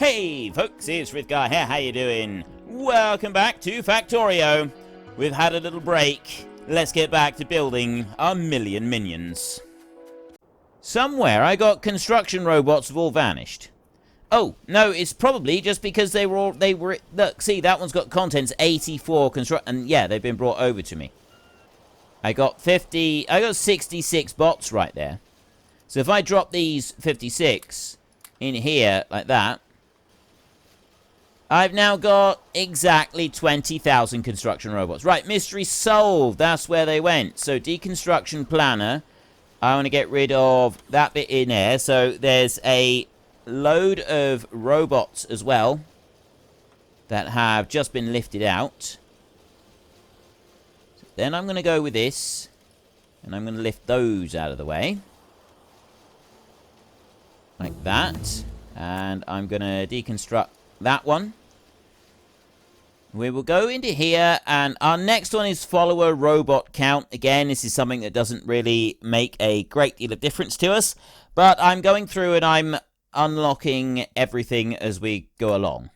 Hey folks, it's Frithgar here, how you doing? Welcome back to Factorio. We've had a little break. Let's get back to building our million minions. Somewhere I got construction robots have all vanished. Oh, no, it's probably just because they were, look, see, that one's got contents 84 and yeah, they've been brought over to me. I got 66 bots right there. So if I drop these 56 in here like that, I've now got exactly 20,000 construction robots. Right, mystery solved. That's where they went. So deconstruction planner. I want to get rid of that bit in there. So there's a load of robots as well that have just been lifted out. So then I'm going to go with this. And I'm going to lift those out of the way. Like that. And I'm going to deconstruct that one. We will go into here, and our next one is follower robot count. Again, this is something that doesn't really make a great deal of difference to us, but I'm going through and I'm unlocking everything as we go along.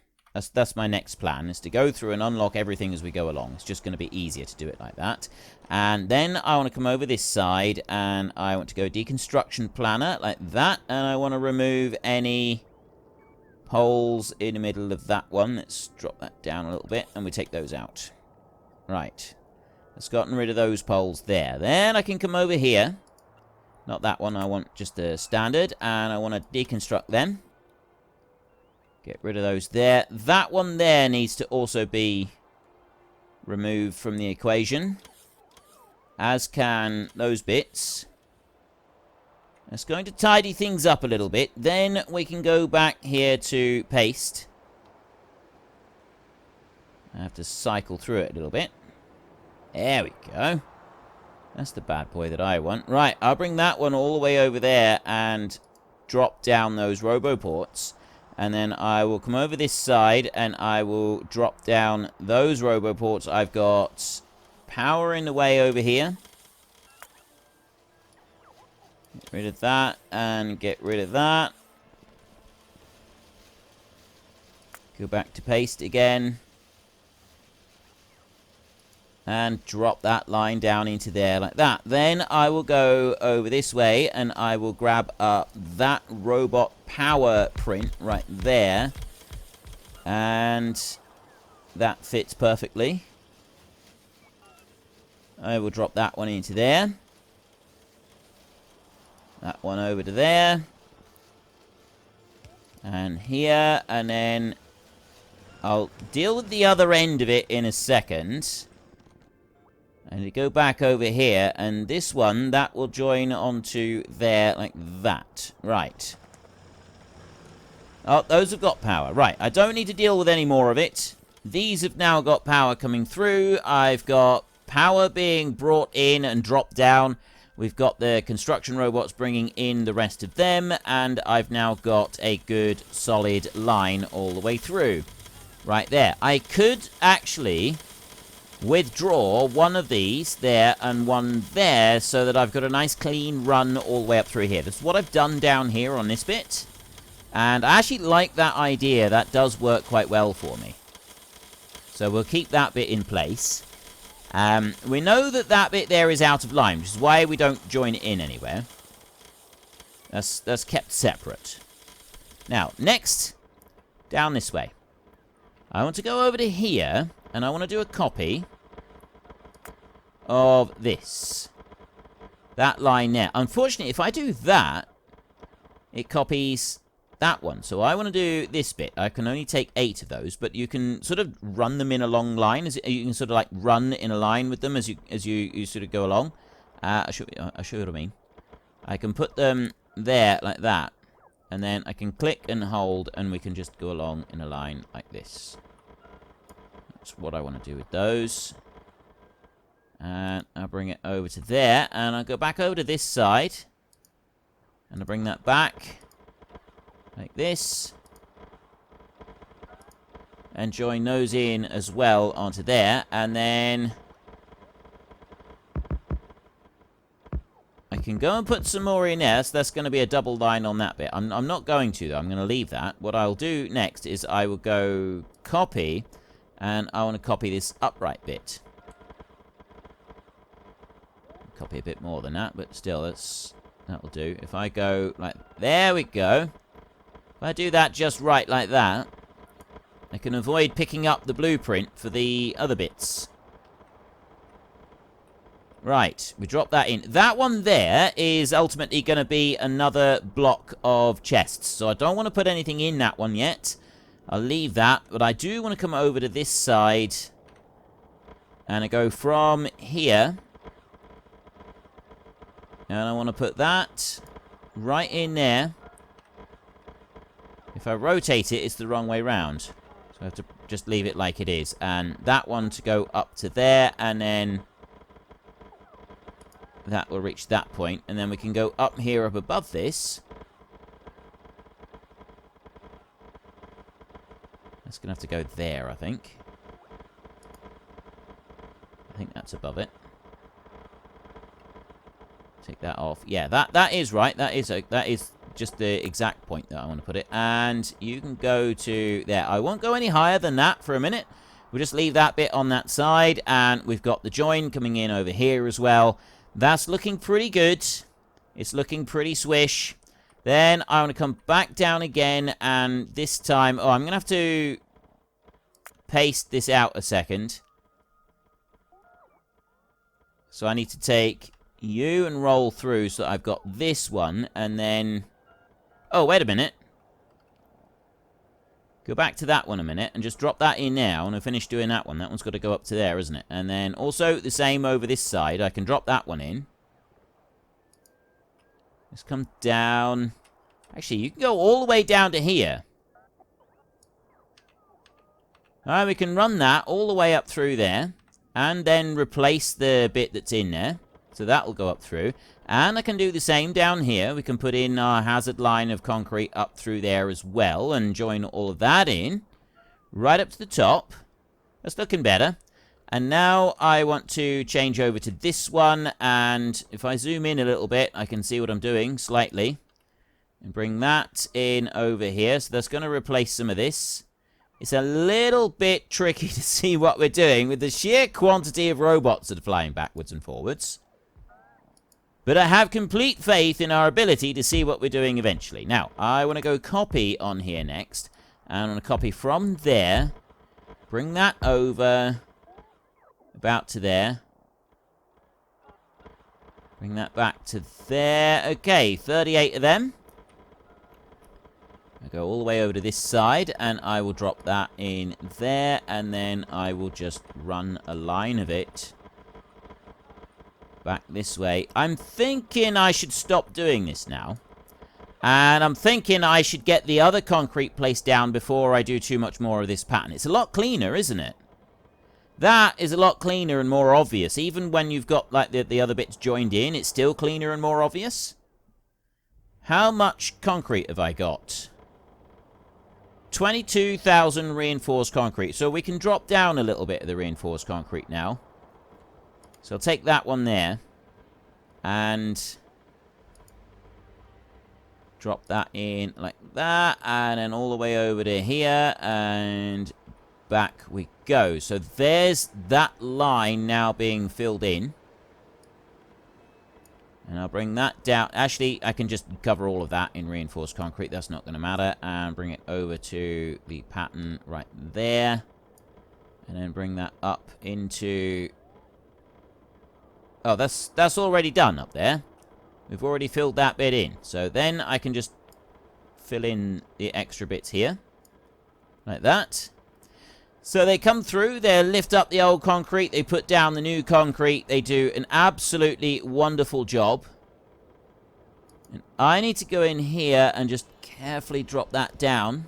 That's my next plan, is to go through and unlock everything as we go along. It's just going to be easier to do it like that. And then I want to come over this side, and I want to go deconstruction planner like that, and I want to remove any poles in the middle of that one. Let's drop that down a little bit, and we take those out. Right. That's gotten rid of those poles there. Then I can come over here. Not that one, I want just the standard, and I want to deconstruct them. Get rid of those there. That one there needs to also be removed from the equation, as can those bits. That's going to tidy things up a little bit. Then we can go back here to paste. I have to cycle through it a little bit. There we go. That's the bad boy that I want. Right, I'll bring that one all the way over there and drop down those roboports. And then I will come over this side and I will drop down those roboports. I've got power in the way over here. Get rid of that, and get rid of that. Go back to paste again. And drop that line down into there like that. Then I will go over this way, and I will grab up that robot power print right there. And that fits perfectly. I will drop that one into there. That one over to there. And here. And then I'll deal with the other end of it in a second. And to go back over here. And this one, that will join onto there like that. Right. Oh, those have got power. Right. I don't need to deal with any more of it. These have now got power coming through. I've got power being brought in and dropped down. We've got the construction robots bringing in the rest of them, and I've now got a good solid line all the way through. Right there. I could actually withdraw one of these there and one there so that I've got a nice clean run all the way up through here. This is what I've done down here on this bit, and I actually like that idea. That does work quite well for me. So we'll keep that bit in place. We know that that bit there is out of line, which is why we don't join it in anywhere. That's kept separate. Now, next, down this way. I want to go over to here, and I want to do a copy of this. That line there. Unfortunately, if I do that, it copies that one. So I want to do this bit. I can only take 8 of those, but you can sort of run them in a long line. You can sort of like run in a line with them as you sort of go along. I'll show you what I mean. I can put them there like that, and then I can click and hold, and we can just go along in a line like this. That's what I want to do with those. And I'll bring it over to there, and I'll go back over to this side, and I'll bring that back like this, and join those in as well onto there, and then I can go and put some more in there, so that's going to be a double line on that bit. I'm not going to, though. I'm going to leave that. What I'll do next is I will go copy, and I want to copy this upright bit. Copy a bit more than that, but still, that'll do. If I go like... There we go. If I do that just right like that, I can avoid picking up the blueprint for the other bits. Right, we drop that in. That one there is ultimately going to be another block of chests. So I don't want to put anything in that one yet. I'll leave that. But I do want to come over to this side. And I go from here. And I want to put that right in there. If I rotate it, it's the wrong way round. So I have to just leave it like it is. And that one to go up to there. And then... that will reach that point, and then we can go up here, up above this. That's going to have to go there, I think. I think that's above it. Take that off. Yeah, that is right. That is just the exact point that I want to put it. And you can go to there. I won't go any higher than that for a minute. We'll just leave that bit on that side, and we've got the join coming in over here as well. That's looking pretty good. It's looking pretty swish. Then I want to come back down again, and this time... oh, I'm going to have to paste this out a second. So I need to take you and roll through so that I've got this one, and then... oh, wait a minute. Go back to that one a minute and just drop that in now, and I'll finish doing that one. That one's got to go up to there, isn't it? And then also the same over this side. I can drop that one in. Let's come down. Actually, you can go all the way down to here. Alright, we can run that all the way up through there. And then replace the bit that's in there. So that will go up through. And I can do the same down here. We can put in our hazard line of concrete up through there as well. And join all of that in. Right up to the top. That's looking better. And now I want to change over to this one. And if I zoom in a little bit, I can see what I'm doing slightly. And bring that in over here. So that's going to replace some of this. It's a little bit tricky to see what we're doing with the sheer quantity of robots that are flying backwards and forwards. But I have complete faith in our ability to see what we're doing eventually. Now, I want to go copy on here next. And I want to copy from there. Bring that over. About to there. Bring that back to there. Okay, 38 of them. I go all the way over to this side. And I will drop that in there. And then I will just run a line of it back this way. I'm thinking I should stop doing this now. And I'm thinking I should get the other concrete placed down before I do too much more of this pattern. It's a lot cleaner, isn't it? That is a lot cleaner and more obvious. Even when you've got like the other bits joined in, it's still cleaner and more obvious. How much concrete have I got? 22,000 reinforced concrete. So we can drop down a little bit of the reinforced concrete now. So I'll take that one there. And drop that in like that. And then all the way over to here. And back we go. So there's that line now being filled in. And I'll bring that down. Actually, I can just cover all of that in reinforced concrete. That's not going to matter. And bring it over to the pattern right there. And then bring that up into... oh, that's already done up there. We've already filled that bit in. So then I can just fill in the extra bits here. Like that. So they come through, they lift up the old concrete, they put down the new concrete. They do an absolutely wonderful job. And I need to go in here and just carefully drop that down.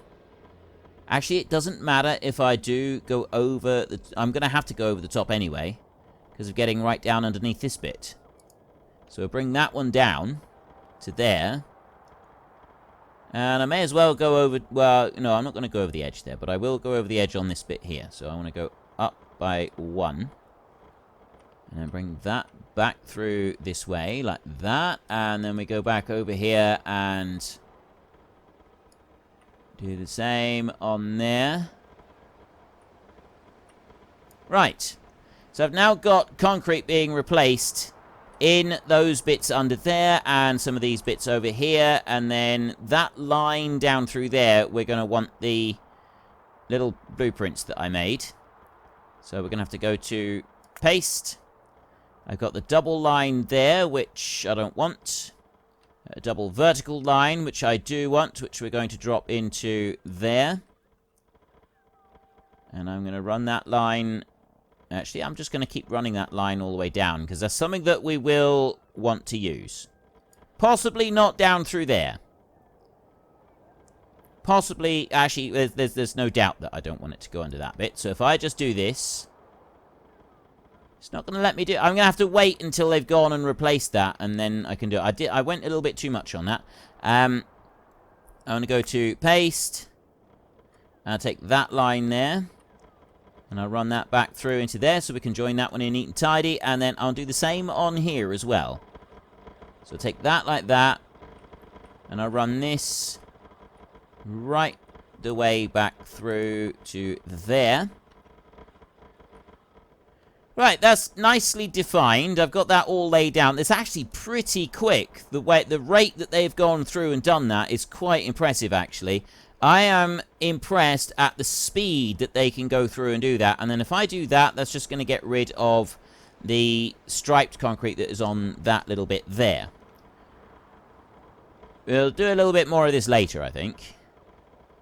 Actually, it doesn't matter if I do go over the... I'm going to have to go over the top anyway, because of getting right down underneath this bit. So we'll bring that one down to there. And I may as well go over... well, no, I'm not going to go over the edge there, but I will go over the edge on this bit here. So I want to go up by 1. And then bring that back through this way, like that. And then we go back over here and do the same on there. Right. So I've now got concrete being replaced in those bits under there and some of these bits over here. And then that line down through there, we're going to want the little blueprints that I made. So we're going to have to go to paste. I've got the double line there, which I don't want. A double vertical line, which I do want, which we're going to drop into there. And I'm going to run that line. Actually, I'm just going to keep running that line all the way down, because that's something that we will want to use. Possibly not down through there. Possibly, actually, there's no doubt that I don't want it to go under that bit. So if I just do this, it's not going to let me do it. I'm going to have to wait until they've gone and replaced that, and then I can do it. I went a little bit too much on that. I'm going to go to paste. And I'll take that line there. And I'll run that back through into there so we can join that one in neat and tidy. And then I'll do the same on here as well. So take that like that. And I'll run this right the way back through to there. Right, that's nicely defined. I've got that all laid down. It's actually pretty quick. The rate that they've gone through and done that is quite impressive, actually. I am impressed at the speed that they can go through and do that. And then if I do that, that's just going to get rid of the striped concrete that is on that little bit there. We'll do a little bit more of this later, I think.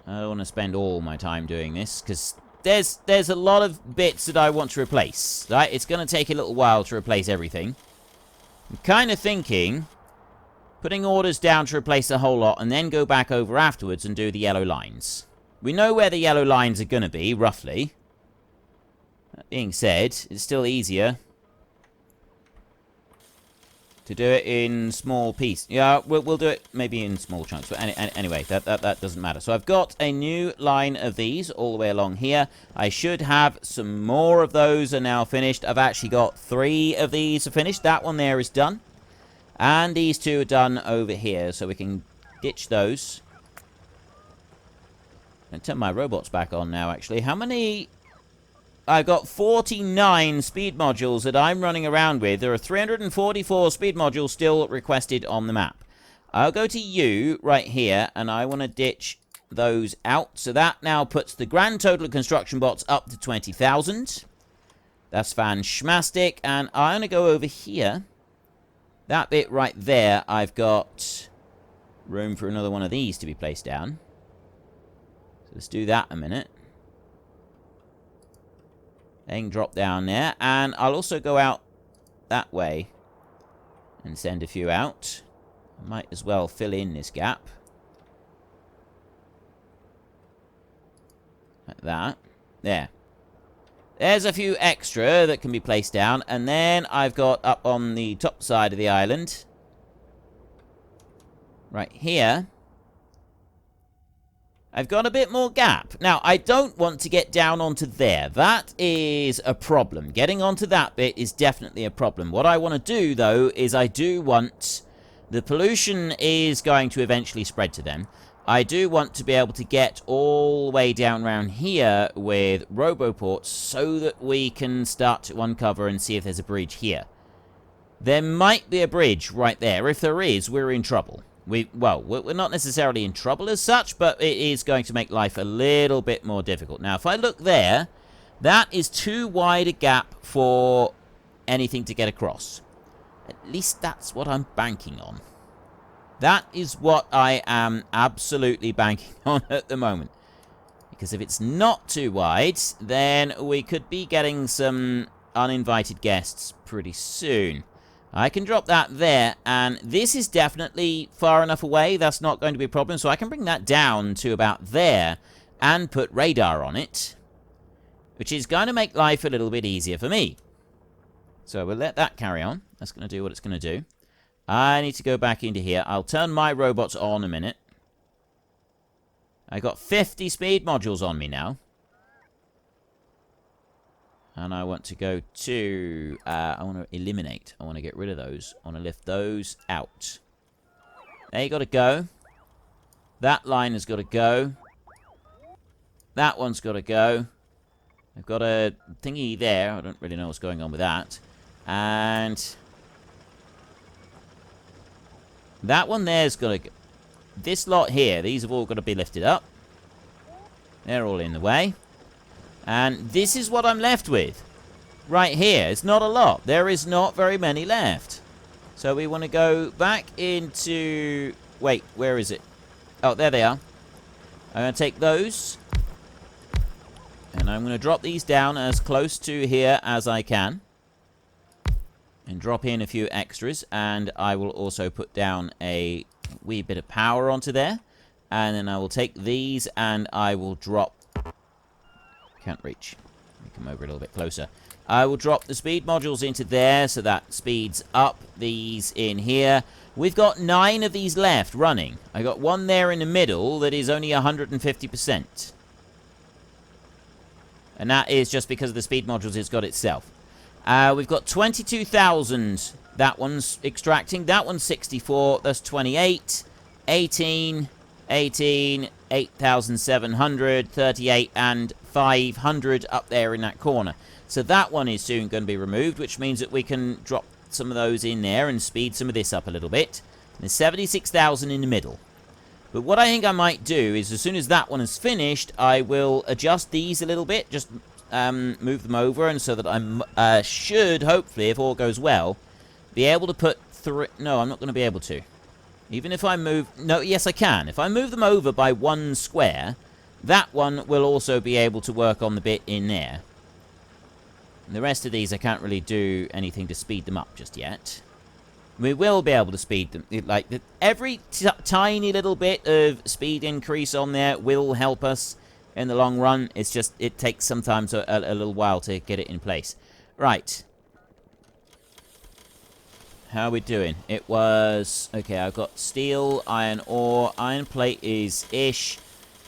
I don't want to spend all my time doing this, because there's a lot of bits that I want to replace. Right? It's going to take a little while to replace everything. I'm kind of thinking putting orders down to replace the whole lot and then go back over afterwards and do the yellow lines. We know where the yellow lines are going to be, roughly. That being said, it's still easier to do it in small pieces. Yeah, we'll do it maybe in small chunks. But anyway, that doesn't matter. So I've got a new line of these all the way along here. I should have some more of those are now finished. I've actually got 3 of these are finished. That one there is done. And these 2 are done over here. So we can ditch those. And turn my robots back on now, actually. How many? I've got 49 speed modules that I'm running around with. There are 344 speed modules still requested on the map. I'll go to you right here, and I want to ditch those out. So that now puts the grand total of construction bots up to 20,000. That's fan-schmastic. And I'm going to go over here. That bit right there, I've got room for another one of these to be placed down. So let's do that a minute. Then drop down there. And I'll also go out that way and send a few out. I might as well fill in this gap. Like that. There. There's a few extra that can be placed down. And then I've got up on the top side of the island, right here, I've got a bit more gap. Now, I don't want to get down onto there. That is a problem. Getting onto that bit is definitely a problem. What I want to do, though, is I do want... The pollution is going to eventually spread to them. I do want to be able to get all the way down around here with roboports so that we can start to uncover and see if there's a bridge here. There might be a bridge right there. If there is, we're in trouble. We're not necessarily in trouble as such, but it is going to make life a little bit more difficult. Now, if I look there, that is too wide a gap for anything to get across. At least that's what I'm banking on. That is what I am absolutely banking on at the moment. Because if it's not too wide, then we could be getting some uninvited guests pretty soon. I can drop that there, and this is definitely far enough away. That's not going to be a problem, so I can bring that down to about there and put radar on it, which is going to make life a little bit easier for me. So we'll let that carry on. That's going to do what it's going to do. I need to go back into here. I'll turn my robots on a minute. I got 50 speed modules on me now. And I want to go to... I want to eliminate. I want to get rid of those. I want to lift those out. They got to go. That line has got to go. That one's got to go. I've got a thingy there. I don't really know what's going on with that. And... that one there's got to go. This lot here, these have all got to be lifted up. They're all in the way. And this is what I'm left with. Right here. It's not a lot. There is not very many left. So we want to go back into... wait, where is it? Oh, there they are. I'm going to take those. And I'm going to drop these down as close to here as I can. And drop in a few extras. And I will also put down a wee bit of power onto there. And then I will take these and I will drop... can't reach. Let me come over a little bit closer. I will drop the speed modules into there, so that speeds up these in here. We've got 9 of these left running. I got one there in the middle that is only 150%. And that is just because of the speed modules it's got itself. We've got 22,000. That one's extracting. That one's 64. That's 28. 18. 18. 8,700. 38. And 500 up there in that corner. So that one is soon going to be removed, which means that we can drop some of those in there and speed some of this up a little bit. There's 76,000 in the middle. But what I think I might do is, as soon as that one is finished, I will adjust these a little bit, just move them over, and so that I should, hopefully, if all goes well, be able to put 3... no, I'm not going to be able to. Even if I move... no, yes, I can. If I move them over by 1 square, that one will also be able to work on the bit in there. And the rest of these, I can't really do anything to speed them up just yet. We will be able to speed them. Like, every tiny little bit of speed increase on there will help us in the long run. It's just, it takes sometimes a little while to get it in place. Right. How are we doing? It was... okay, I've got steel, iron ore, iron plate is ish.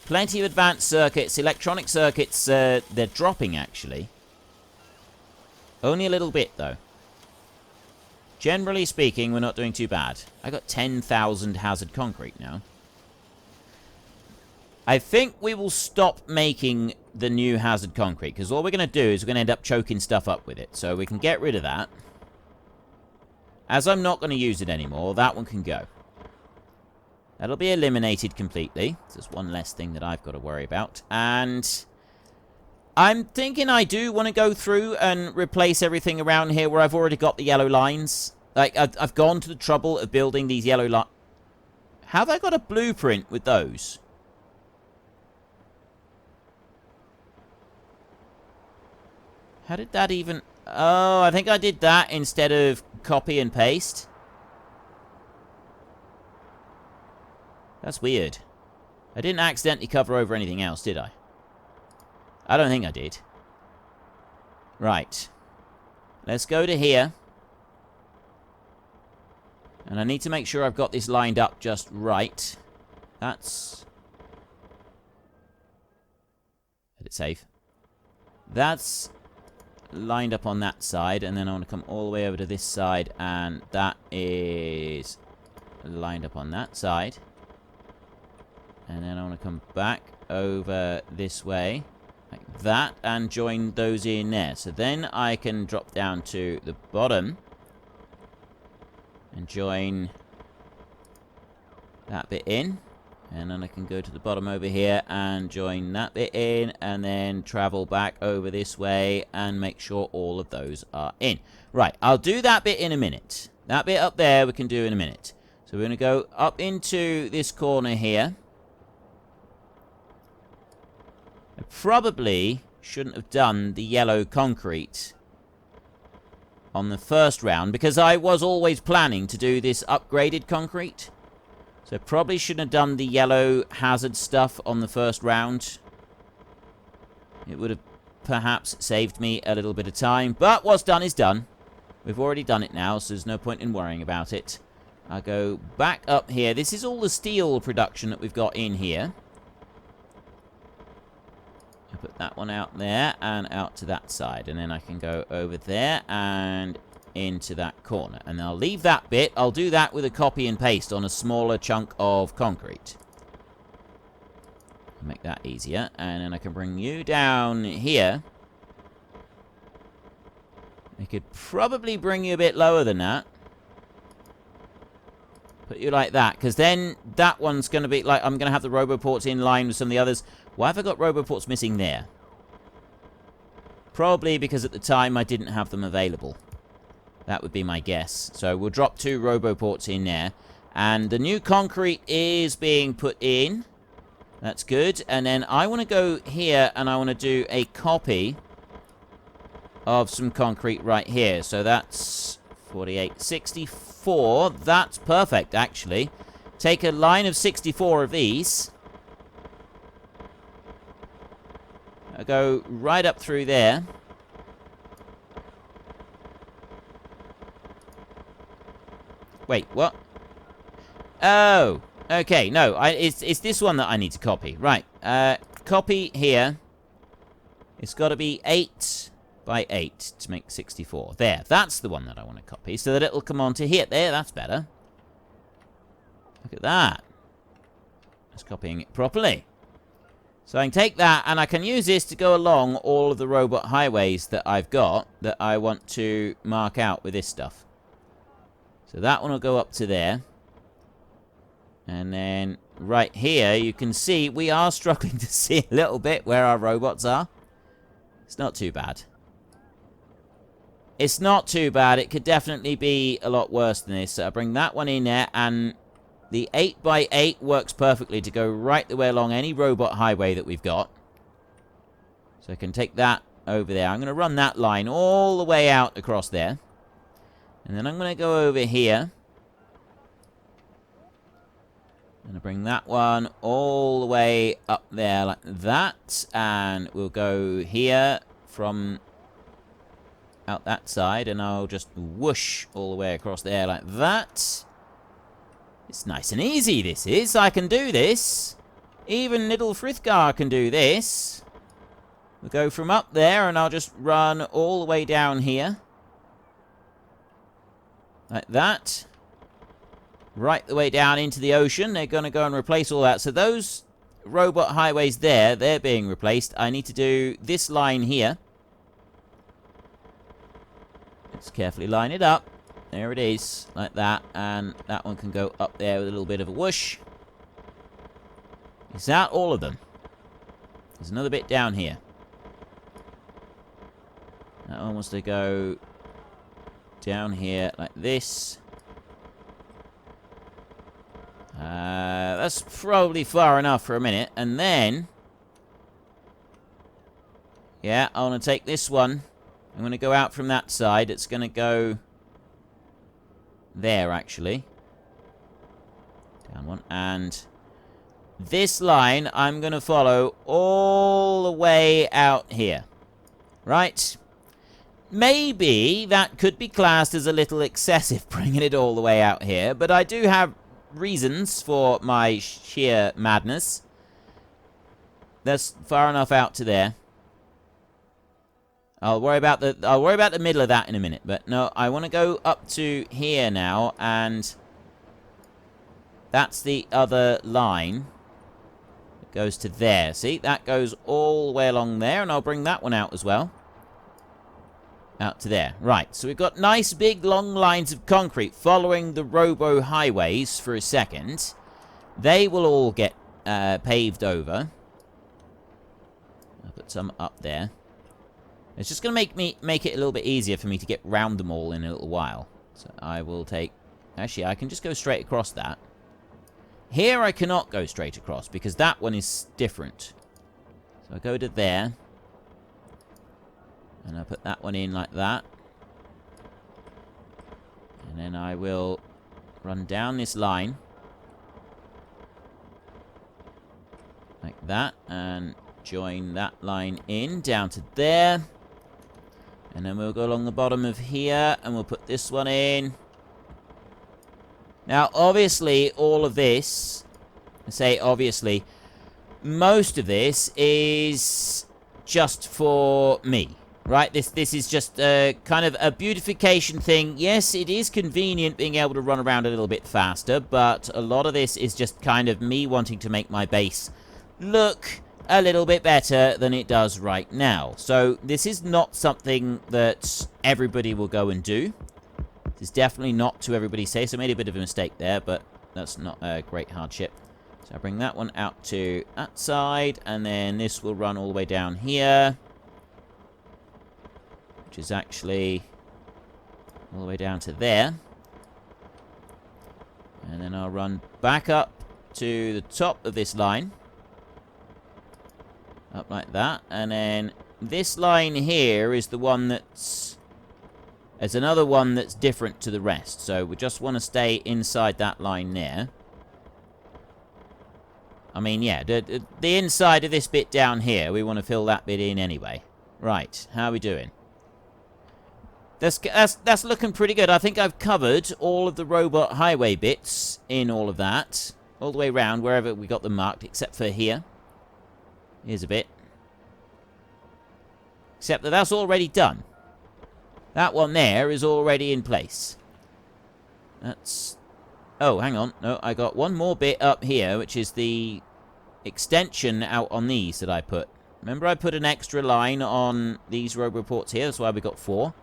Plenty of advanced circuits. Electronic circuits, they're dropping, actually. Only a little bit, though. Generally speaking, we're not doing too bad. I got 10,000 hazard concrete now. I think we will stop making the new hazard concrete, because all we're going to do is we're going to end up choking stuff up with it. So we can get rid of that. As I'm not going to use it anymore, that one can go. That'll be eliminated completely. There's one less thing that I've got to worry about. And... I'm thinking I do want to go through and replace everything around here where I've already got the yellow lines. Like, I've gone to the trouble of building these yellow lines. Have I got a blueprint with those? How did that even... oh, I think I did that instead of copy and paste. That's weird. I didn't accidentally cover over anything else, did I? I don't think I did. Right. Let's go to here. And I need to make sure I've got this lined up just right. That's... let it save. That's lined up on that side. And then I want to come all the way over to this side. And that is lined up on that side. And then I want to come back over this way. Like that, and join those in there. So then I can drop down to the bottom and join that bit in. And then I can go to the bottom over here and join that bit in, and then travel back over this way and make sure all of those are in. Right, I'll do that bit in a minute. That bit up there we can do in a minute. So we're going to go up into this corner here. I probably shouldn't have done the yellow concrete on the first round, because I was always planning to do this upgraded concrete. So I probably shouldn't have done the yellow hazard stuff on the first round. It would have perhaps saved me a little bit of time, but what's done is done. We've already done it now, so there's no point in worrying about it. I'll go back up here. This is all the steel production that we've got in here. I'll put that one out there and out to that side. And then I can go over there and into that corner. And I'll leave that bit. I'll do that with a copy and paste on a smaller chunk of concrete. Make that easier. And then I can bring you down here. I could probably bring you a bit lower than that. Put you like that, because then that one's going to be like, I'm going to have the roboports in line with some of the others. Why have I got roboports missing there? Probably because at the time I didn't have them available. That would be my guess. So we'll drop 2 roboports in there. And the new concrete is being put in. That's good. And then I want to go here and I want to do a copy of some concrete right here. So that's 48, 64. That's perfect, actually. Take a line of 64 of these. I'll go right up through there. Wait, what? Oh, okay, no, it's this one that I need to copy. Right, copy here. It's got to be 8 by 8 to make 64. There, that's the one that I want to copy, so that it'll come onto here. There, that's better. Look at that. It's copying it properly. So I can take that, and I can use this to go along all of the robot highways that I've got that I want to mark out with this stuff. So that one will go up to there. And then right here, you can see we are struggling to see a little bit where our robots are. It's not too bad. It's not too bad. It could definitely be a lot worse than this. So I bring that one in there, and the 8 by 8 works perfectly to go right the way along any robot highway that we've got. So I can take that over there. I'm going to run that line all the way out across there. And then I'm going to go over here. I'm going to bring that one all the way up there like that. And we'll go here from out that side. And I'll just whoosh all the way across there like that. It's nice and easy, this is. I can do this. Even little Frithgar can do this. We'll go from up there, and I'll just run all the way down here. Like that. Right the way down into the ocean. They're going to go and replace all that. So those robot highways there, they're being replaced. I need to do this line here. Let's carefully line it up. There it is, like that, and that one can go up there with a little bit of a whoosh. Is that all of them? There's another bit down here. That one wants to go down here like this. That's probably far enough for a minute, and then... yeah, I want to take this one. I'm going to go out from that side. It's going to go... there, actually. Down one. And this line, I'm going to follow all the way out here. Right? Maybe that could be classed as a little excessive, bringing it all the way out here. But I do have reasons for my sheer madness. That's far enough out to there. I'll worry about the middle of that in a minute. But no, I want to go up to here now, and that's the other line. It goes to there. See, that goes all the way along there, and I'll bring that one out as well. Out to there. Right, so we've got nice big long lines of concrete following the robo highways for a second. They will all get paved over. I'll put some up there. It's just going to make it a little bit easier for me to get round them all in a little while. So I will take... actually, I can just go straight across that. Here I cannot go straight across because that one is different. So I go to there. And I put that one in like that. And then I will run down this line. Like that. And join that line in down to there. And then we'll go along the bottom of here, and we'll put this one in. Now, obviously, all of this, I say obviously, most of this is just for me, right? This is just kind of a beautification thing. Yes, it is convenient being able to run around a little bit faster, but a lot of this is just kind of me wanting to make my base look a little bit better than it does right now. So this is not something that everybody will go and do. It's definitely not to everybody's taste. I made a bit of a mistake there, but that's not a great hardship. So I bring that one out to that side, and then this will run all the way down here, which is actually all the way down to there. And then I'll run back up to the top of this line. Up like that. And then this line here is the one that's... There's another one that's different to the rest. So we just want to stay inside that line there. I mean, yeah, the inside of this bit down here, we want to fill that bit in anyway. Right, how are we doing? That's looking pretty good. I think I've covered all of the robot highway bits in all of that. All the way around, wherever we got them marked, except for here. Here's a bit. Except that that's already done. That one there is already in place. That's... Oh, hang on. No, I got one more bit up here, which is the extension out on these that I put. Remember I put an extra line on these robot ports here? That's why we got 4.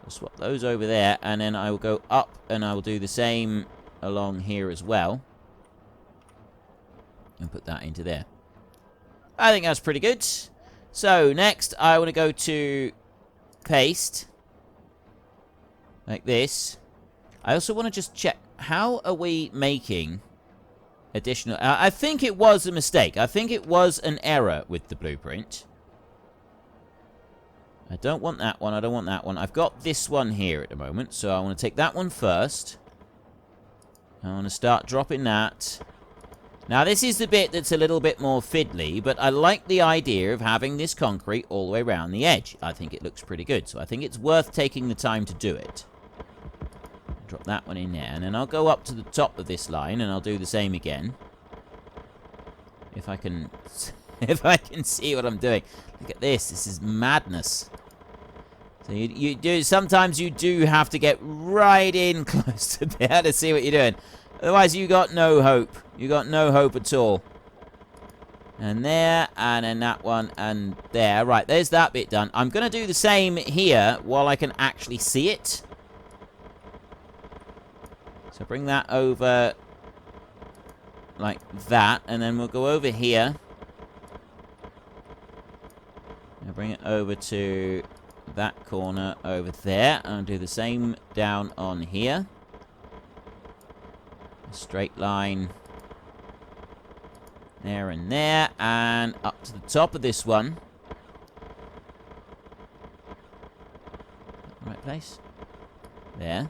I'll swap those over there, and then I will go up, and I will do the same along here as well. And put that into there. I think that's pretty good. So, next, I want to go to paste. Like this. I also want to just check, how are we making additional... I think it was a mistake. I think it was an error with the blueprint. I don't want that one. I don't want that one. I've got this one here at the moment, so I want to take that one first. I want to start dropping that. Now, this is the bit that's a little bit more fiddly, but I like the idea of having this concrete all the way around the edge. I think it looks pretty good, so I think it's worth taking the time to do it. Drop that one in there, and then I'll go up to the top of this line, and I'll do the same again. If I can... if I can see what I'm doing. Look at this. This is madness. So you do... Sometimes you do have to get right in close to be able to see what you're doing. Otherwise, you got no hope. You got no hope at all. And there, and then that one, and there. Right, there's that bit done. I'm going to do the same here while I can actually see it. So bring that over like that, and then we'll go over here. And bring it over to that corner over there, and I'll do the same down on here. A straight line there and there, and up to the top of this one. Right place. There.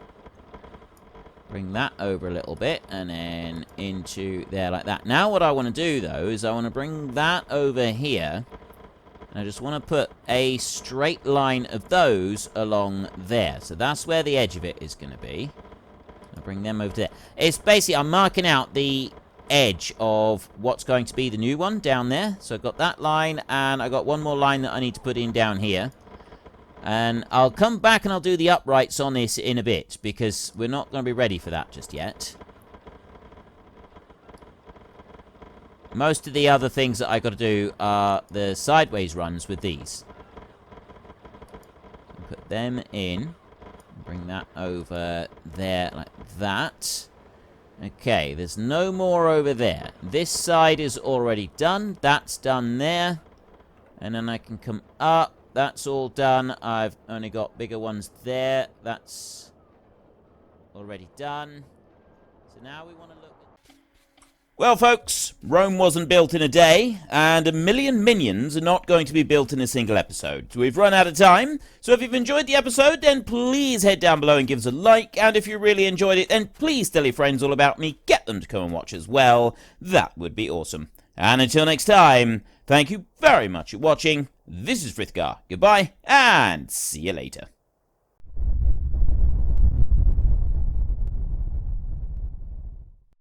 Bring that over a little bit, and then into there like that. Now what I want to do, though, is I want to bring that over here. And I just want to put a straight line of those along there. So that's where the edge of it is going to be. I'll bring them over there. It's basically, I'm marking out the edge of what's going to be the new one down there. So I've got that line, and I've got one more line that I need to put in down here. And I'll come back and I'll do the uprights on this in a bit, because we're not going to be ready for that just yet. Most of the other things that I've got to do are the sideways runs with these. So put them in. Bring that over there like that. Okay, there's no more over there. This side is already done. That's done there. And then I can come up. That's all done. I've only got bigger ones there. That's already done. So now we want to look at... Well, folks, Rome wasn't built in a day, and 1 million minions are not going to be built in a single episode. We've run out of time, so if you've enjoyed the episode, then please head down below and give us a like, and if you really enjoyed it, then please tell your friends all about me. Get them to come and watch as well. That would be awesome. And until next time, thank you very much for watching. This is Frithgar. Goodbye, and see you later.